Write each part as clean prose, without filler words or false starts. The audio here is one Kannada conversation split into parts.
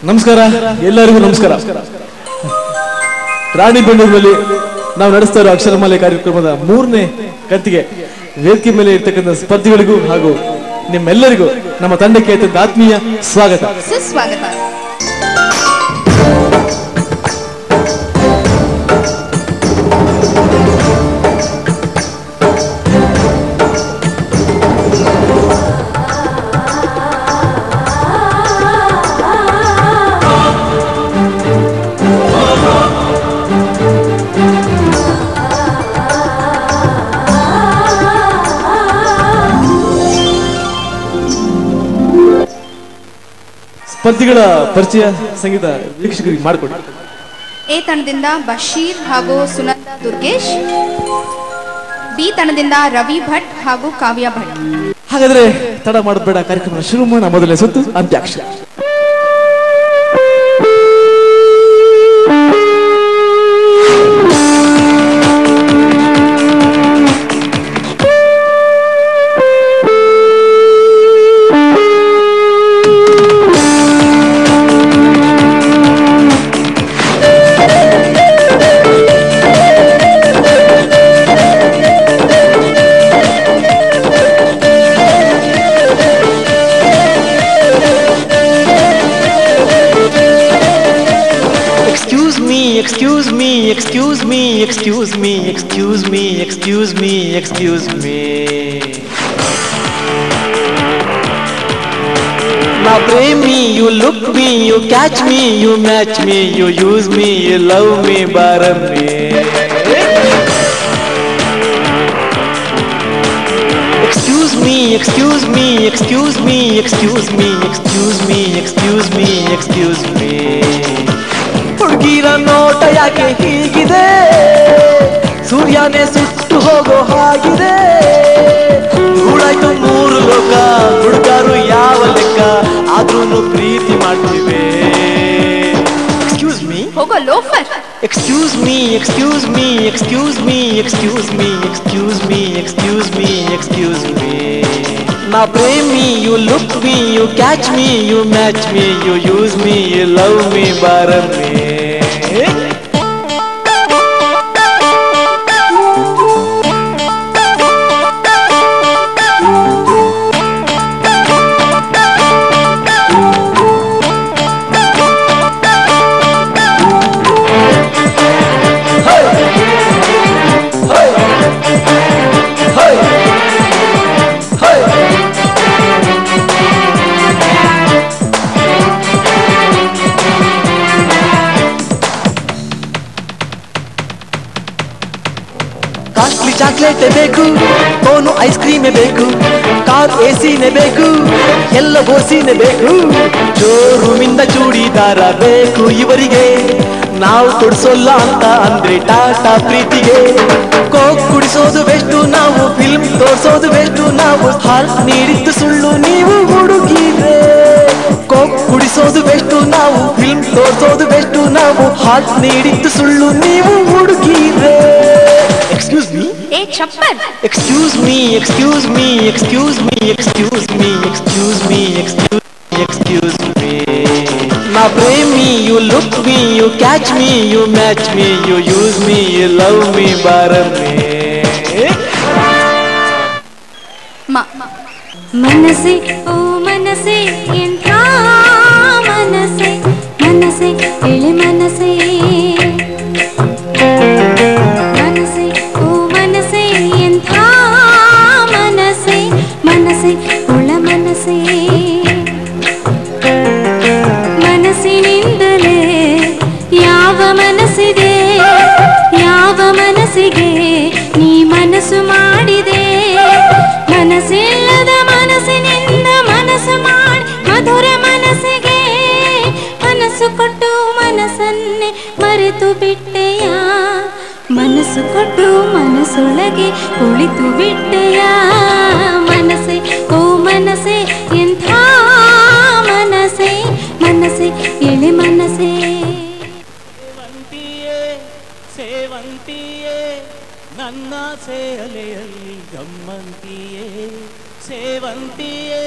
ನಮಸ್ಕಾರ, ಎಲ್ಲರಿಗೂ ನಮಸ್ಕಾರ. ರಾಣಿಬೆನ್ನೂರಿನಲ್ಲಿ ನಾವು ನಡೆಸ್ತಾ ಇರೋ ಅಕ್ಷರಮಾಲೆ ಕಾರ್ಯಕ್ರಮದ 3ನೇ ಕಂತಿಗೆ ವೇದಿಕೆ ಮೇಲೆ ಇರ್ತಕ್ಕಂಥ ಸ್ಪರ್ಧಿಗಳಿಗೂ ಹಾಗೂ ನಿಮ್ಮೆಲ್ಲರಿಗೂ ನಮ್ಮ ತಂಡಕ್ಕೆ ಅತ್ಯಂತ ಆತ್ಮೀಯ ಸ್ವಾಗತ, ಸುಸ್ವಾಗತ. ಸ್ಪರ್ಧಿಗಳ ಪರಿಚಯ ಸಂಗೀತ ವೀಕ್ಷಕರಿಗೆ ಮಾಡಿಕೊಡಿ. ಎ ತಂಡದಿಂದ ಬಶೀರ್ ಹಾಗೂ ಸುನಂದ ದುರ್ಗೇಶ್, ಬಿ ತಂಡದಿಂದ ರವಿ ಭಟ್ ಹಾಗೂ ಕಾವ್ಯ ಭಟ್. ಹಾಗಾದ್ರೆ ತಡ ಮಾಡಬೇಡ, ಕಾರ್ಯಕ್ರಮ ಶುರು ಮಾಡೋಣ. ಮೊದಲನೇ ಸುತ್ತು ಅಂತ್ಯಾಕ್ಷರ. Excuse me. Now blame me, you look me, you catch me, you match me, you use me, you love me, baram me. Excuse me, excuse me, excuse me, excuse me, excuse me, excuse me, excuse me. ಹುಡುಗಿರ ನೋಟ ಯಾಕೆ ಹೀಗಿದೆ, ಸೂರ್ಯನೇ ಸುಟ್ಟು ಹೋಗೋ ಹಾಗಿದೆ. ಧೂಳಾಯ್ತು 3 ಲೋಕ, ಹುಡುಗರು ಯಾವ ಲೆಕ್ಕ, ಆದ್ರೂ ಪ್ರೀತಿ ಮಾಡ್ತೀವಿ. ಎಕ್ಸ್ಕ್ಯೂಸ್ ಮೀ, ಹೋಗೋ loafer. Excuse me, excuse me, excuse me, excuse me, excuse me, excuse me, excuse me. Now blame me, you look me, you catch me, you match me, you use me, you love me, baram me. Costly ಚಾಕ್ಲೇಟೇ ಬೇಕು, ಕೋನು ಐಸ್ ಕ್ರೀಮೇ ಬೇಕು, ಕಾರ್ ಎಸಿನೇ ಬೇಕು, ಎಲ್ಲ ಓಸಿನೇ ಬೇಕು. ಶೋರೂಮಿಂದ ಚೂಡಿದಾರ ಬೇಕು ಇವರಿಗೆ, ನಾವು ಕೊಡಿಸೋಲ್ಲ ಅಂತ ಅಂದ್ರೆ ಟಾಟಾ ಪ್ರೀತಿಗೆ. ಕೋಕ್ ಕುಡಿಸೋದು ಬೆಸ್ಟು ನಾವು, ಫಿಲ್ಮ್ ತೋರ್ಸೋದು ಬೆಸ್ಟು ನಾವು, ಹಾರ್ಟ್ ನೀಡಿದ್ದು ಸುಳ್ಳು ನೀವು ಹುಡುಗಿರೆ. ಕೋಕ್ ಕುಡಿಸೋದು ಬೆಸ್ಟು ನಾವು, ಫಿಲ್ಮ್ ತೋರ್ಸೋದು ಬೆಸ್ಟು ನಾವು, ಹಾರ್ಟ್ ನೀಡಿದ್ದು ಸುಳ್ಳು ನೀವು ಹುಡುಗಿರೆ. Excuse me? Hey, chapper. Excuse me, excuse me, excuse me, excuse me, excuse me, excuse me, excuse me. Now blame me, you look me, you catch me, you match me, you use me, you love me, baram me. मनसे ओ मनसे ಎಂಥ मनसे मनसे ಎಳೆ मनसे मनसे ओ मनसे ಎಂಥ मनसे मनसे ಒಳ मनसे ಮನಸ್ಸಿನಿಂದಲೇ ಯಾವ ಮನಸ್ಸಿದೆ, ಯಾವ ಮನಸ್ಸಿಗೆ ನೀ ಮನಸ್ಸು ಮಾಡಿದೆ. ಮನಸ್ಸಿಲ್ಲದ ಮನಸ್ಸಿನಿಂದ ಮನಸ್ಸು ಮಾಡಿ ಮಧುರ ಮನಸ್ಸಿಗೆ ಮನಸ್ಸು ಕೊಟ್ಟು ಮನಸ್ಸನ್ನೇ ಮರೆತು ಬಿಟ್ಟೆಯ. ಮನಸ್ಸು ಕೊಟ್ಟು ಮನಸ್ಸೊಳಗೆ ಕುಳಿತು ಬಿಟ್ಟೆಯ. ಮನಸ್ಸೆ ಓ ಮನಸ್ಸೆ ಎಂಥ ಮನಸ್ಸೆ ಮನಸ್ಸೆ ಎಳೆ ಮನಸ್ಸೆ. ಸೇವಂತಿಯೇ ನನ್ನ ಸೇಲೆಯಲ್ಲಿ ಗಮ್ಮಂತಿಯೇ, ಸೇವಂತಿಯೇ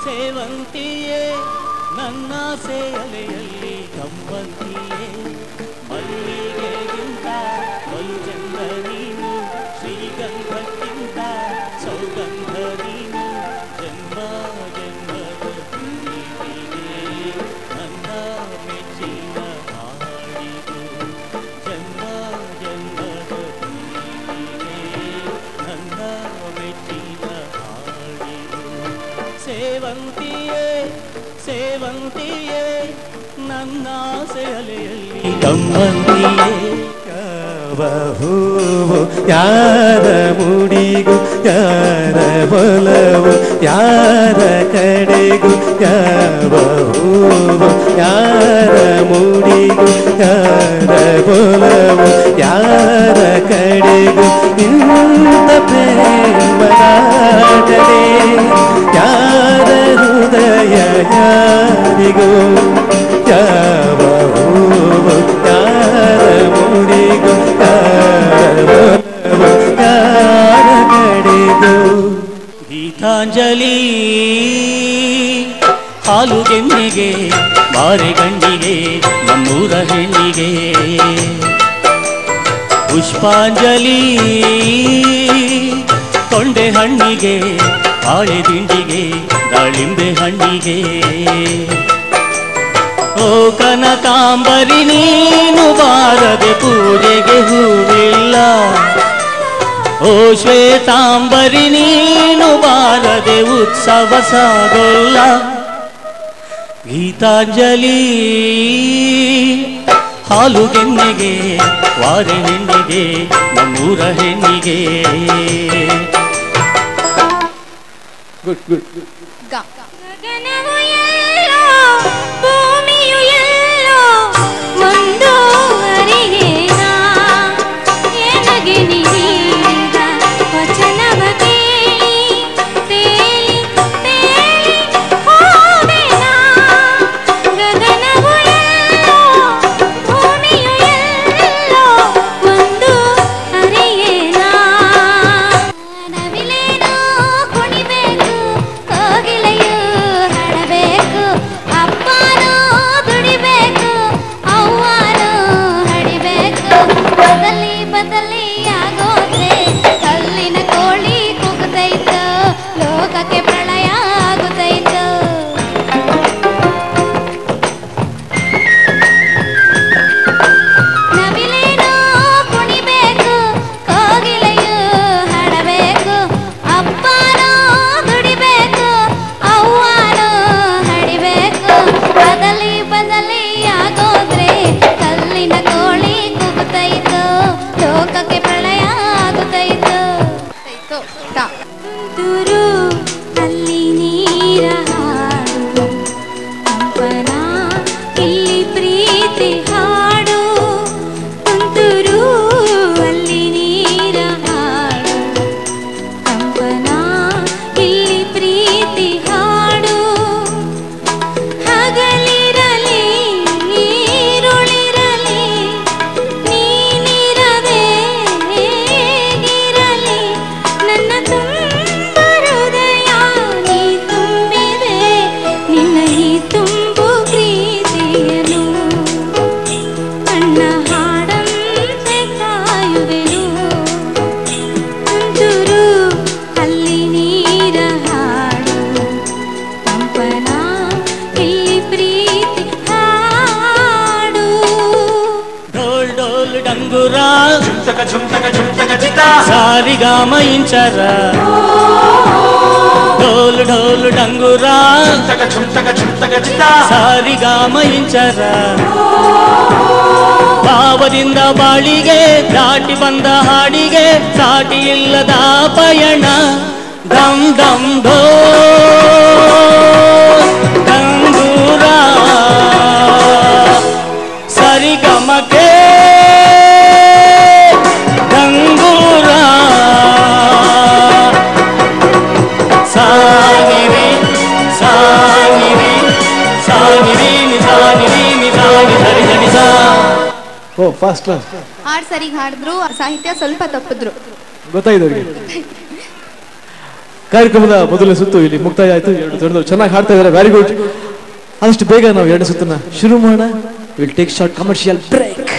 ಸೇವಂತಿಯೇ ನನ್ನಾಸೆ ಅಲೆಯಲ್ಲಿ ಕಂಬಂತಿಯೇ ಮಲ್ಲಿಗೆಗಿಂತ ಬಲು ಚಂದ ನೀನು ಶ್ರೀಗಂಧಕ್ಕಿಂತ ಸೌಗಂಧ ನೀನು ಜನ್ಮ ಜನ್ಮದ ಪ್ರೀತಿಗೆ ನನ್ನ ಮೆಚ್ಚಿನ ಹಾಡಿದು ಜನ್ಮ ಜನ್ಮದ ಪ್ರೀತಿಗೆ ನನ್ನ ಮೆಚ್ಚಿನ ಹಾಡಿದು ಸೇವಂತಿಯೇ ಸೇವಂತಿಯೇ ನನ್ನಾಸೆ ಅಲೆಯಲ್ಲಿ ಕಂಬಂತಿಯೇ ಯಾವ ಹೂವು ಯಾರ ಮುಡಿಗೂ ಯಾರ ಬಲವು ಯಾರ ಕಡೆಗೂ ಯಾವ ಹೂವು ಯಾರ ಮುಡಿಗೂ ಯಾರ ಬಲವು ಯಾರ ಕಡೆಗೂ ಇಂಥ ಪ್ರೇಮರಾಟನೆ ಯಾರ ಹೃದಯ ಯಾರಿಗೂ ಯಾವ ಹೂವು ಯಾರ ಮುಡಿಗೂ ಯಾರ ಬಲವು ಯಾರ ಕಡೆಗೂ ಗೀತಾಂಜಲಿ ಹಾಲುಗೆಮ್ಮೆಗೆ ಬಾರೆಗಣ್ಣಿಗೆ ನಮ್ಮೂರ ಹೆಣ್ಣಿಗೆ ಪುಷ್ಪಾಂಜಲಿ ತೊಂಡೆ ಹಣ್ಣಿಗೆ ಬಾಳೆ ದಿಂಡಿಗೆ ದಾಳಿಂಬೆ ಹಣ್ಣಿಗೆ ಓ ಕನಕಾಂಬರಿ ನೀನು ಬಾರದೆ ಪೂಜೆಗೆ ಹೂವಿಲ್ಲ ಓ ಶ್ವೇತಾಂಬರಿ ನೀನು ಬಾರದೆ ಉತ್ಸವ ಸಾಗೋಲ್ಲ ಗೀತಾಂಜಲಿ ಹಾಲುಗೆನ್ನೆಗೆ ವಾರೆ ಹೆಣ್ಣಿಗೆ ನಮ್ಮೂರ ಹೆಣ್ಣಿಗೆ ಗುಡ್ ಗುಡ್ ಗ ಗಗನವು ಎಲ್ಲೋ ಭೂಮಿಯು ಎಲ್ಲೋ ಒಂದು ಅರಿಯೇನ ಎನಗೆ ನೀಡಿದ ವಚನವ ಕೇಳಿ ತೇಲಿ ತೇಲಿ ಹೋದೆನಾ ಗಗನವು ಎಲ್ಲೋ ಭೂಮಿಯು ಎಲ್ಲೋ ಒಂದು ಅರಿಯೇನ ನವಿಲೇನೋ ಕುಣಿಬೇಕು ಕೋಗಿಲೆಯು ಹಾಡಬೇಕು ಅಪ್ಪನೂ ದುಡಿಬೇಕು ಅವ್ವನೂ ಹಡಿಬೇಕು ಬದಲಿ ಬದಲಿ ಆಗೋದ್ರೆ ಕಲ್ಲಿನ ಕೋಳಿ ಕುಗ್ತೈತು ಲೋಕಕ್ಕೆ ಪ್ರಳಯ ಆಗುತ್ತೈತು ನವಿಲೇನೋ ಕುಣಿಬೇಕು ಕೋಗಿಲೆಯು ಹಾಡಬೇಕು ಅಪ್ಪನೂ ದುಡಿಬೇಕು ಅವ್ವನೂ ಹಡಿಬೇಕು ಬದಲಿ ಬದಲಿ ಆಗೋದ್ರೆ ಕಲ್ಲಿನ ಕೋಳಿ ಕುಗ್ತೈತು ಲೋಕಕ್ಕೆ ಪ್ರಳಯ ಆಗುತ್ತೈತು ಟ ತುಂತುರು ಅಲ್ಲಿ ನೀರ ಹಾಡು ಕಂಪನ ಇಲ್ಲಿ ಪ್ರೀತಿ ಹಾಡು ತುಂತುರು ಅಲ್ಲಿ ನೀರ ಹಾಡು ಕಂಪನ ಇಲ್ಲಿ ಪ್ರೀತಿ ಹಾಡು ಹಗಲಿರಲಿ ನೀರುಳಿರಲಿ ನೀನಿರದೆ ಹೇಗಿರಲಿ ನನ್ನ ತುಂಬ ಹೃದಯ ನೀ ತುಂಬಿದೆ ನಿನ್ನ ಈ ತುಂಬು ಪ್ರೀತಿಯನು ಕಣ್ಣ ಹಾಡಂತೆ ಕಾಯುವೆನು ತುಂತುರು ಅಲ್ಲಿ ನೀರ ಹಾಡು ಕಂಪನ ಇಲ್ಲಿ ಪ್ರೀತಿ ಹಾಡು ಡೋಲ್ ಡೋಲ್ ಡಂಗುರ ಸಾರಿಗಾಮ ಇಂಚರ ಡೋಲ್ ಡೋಲ್ ಡಂಗುರ ಸಾರಿಗಾಮ ಇಂಚರ ಭಾವದಿಂದ ಬಾಳಿಗೆ ದಾಟಿ ಬಂದ ಹಾಡಿಗೆ ಸಾಟಿ ಇಲ್ಲದ ಪಯಣ ದಮ್ ದಮ್ ಢೋಲ್ ಡಂಗುರ ಸರಿಗಮಕೆ ಡಂಗುರ ಸಾಗಿರಿ ಸಾಗಿರಿ ಸಾಗಿರಿ ನಿಸಾಗಿರಿ ನಿಸಾಗಿ ಸರಿ ಸರಿ ಸಾ ಓ ಫಾಸ್ಟ್ ಕ್ಲಾಸ್ ಹಾಡ್ ಸರಿಗೆ ಹಾಡಿದ್ರು ಸಾಹಿತ್ಯ ಸ್ವಲ್ಪ ತಪ್ಪಿದ್ರು ಗೊತ್ತಾಯ್ತು ಅವ್ರಿಗೆ. ಕಾರ್ಯಕ್ರಮದ ಮೊದಲನೇ ಸುತ್ತು ಇಲ್ಲಿ ಮುಕ್ತಾಯ ಆಯ್ತು. ಎರಡು ತಂಡದವರು ಚೆನ್ನಾಗಿ ಹಾಡ್ತಾ ಇದ್ದಾರೆ. Very good. ಆದಷ್ಟು ಬೇಗ ನಾವು ಎರಡನೇ ಸುತ್ತನ್ನ ಶುರು ಮಾಡೋಣ. Will take short commercial break.